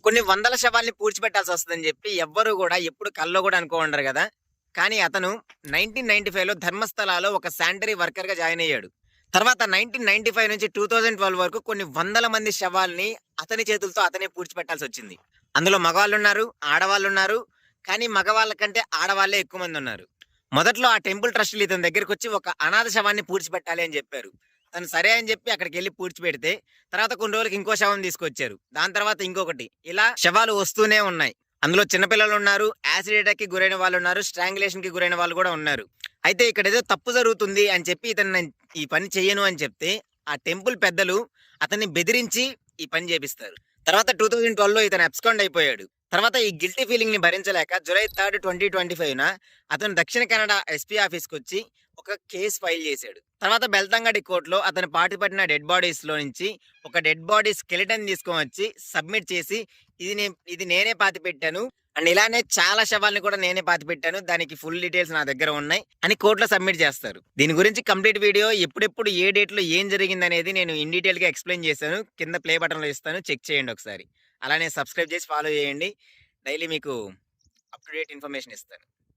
కొన్ని వందల శవాల్ని పూడ్చిపెట్టాల్సి వస్తుందని చెప్పి ఎవ్వరు కూడా ఎప్పుడు కల్లో కూడా అనుకోండరు కదా. కానీ అతను 1995లో ధర్మస్థలాలో ఒక శానిటరీ వర్కర్‌గా జాయిన్ అయ్యాడు. తర్వాత 1995 నుంచి 2012 వరకు కొన్ని వందల మంది శవాల్ని అతని చేతులతో అతనే పూడ్చిపెట్టాల్సొచ్చింది. అందులో మగవాళ్ళున్నారు, ఆడవాళ్ళున్నారు. కానీ మగవాళ్ళ కంటే ఆడవాళ్ళే ఎక్కువ మందున్నారు. మొదట్లో ఆ టెంపుల్ ట్రస్టులు ఇతని దగ్గరకొచ్చి ఒక అనాథ శవాన్ని పూడ్చిపెట్టాలి అని చెప్పారు. తను సరే అని చెప్పి అక్కడికెళ్లి పూడ్చిపెడితే, తర్వాత కొన్ని రోజులకి ఇంకో శవం తీసుకొచ్చారు. దాని తర్వాత ఇంకొకటి. ఇలా శవాలు వస్తూనే ఉన్నాయి. అందులో చిన్న పిల్లలున్నారు, యాసిడ్ అటాక్‌కి గురైన వాళ్ళున్నారు, స్ట్రాంగులేషన్‌కి గురైన వాళ్ళు గూడా ఉన్నారు. అయితే ఇక్కడేదో తప్పు జరుగుతుంది అని చెప్పి నేను ఈ పని చెయ్యను అని చెప్తే, ఆ టెంపుల్ పెద్దలు అతన్ని బెదిరించి ఈ పని చేపిస్తారు. తర్వాత 2012లో ఇతను అబ్స్కాండ్ అయిపోయాడు. తర్వాత ఈ గిల్టీ ఫీలింగ్‌ని భరించలేక జులై 3, 2025న అతను దక్షిణ కెనడా ఎస్పీ ఆఫీస్‌కొచ్చి ఒక కేస్ ఫైల్ చేశాడు. తర్వాత బెల్తంగడి కోర్ట్‌లో అతను పాటుపడిన డెడ్ బాడీస్‌లో నుంచి ఒక డెడ్ బాడీ స్కెలిటన్ తీసుకొనొచ్చి సబ్మిట్ చేసి ఇది నేనే పాతిపెట్టాను. అండ్ ఇలానే చాలా శవాల్ని కూడా నేనే పాతిపెట్టాను. దానికి ఫుల్ డీటెయిల్స్ నా దగ్గర ఉన్నాయి అని కోర్ట్‌లో సబ్మిట్ చేస్తారు. దీని గురించి కంప్లీట్ వీడియో ఎప్పుడెప్పుడు ఏ డేట్‌లో ఏం జరిగిందనేది నేను ఇన్ డీటెయిల్‌గా ఎక్స్‌ప్లెయిన్ చేశాను. కింద ప్లే బటన్‌లో ఇస్తాను. చెక్ చేయండి ఒకసారి. అలానే సబ్స్క్రైబ్ చేసి ఫాలో చేయండి. డైలీ మీకు అప్ టు డేట్ ఇన్ఫర్మేషన్ ఇస్తాను.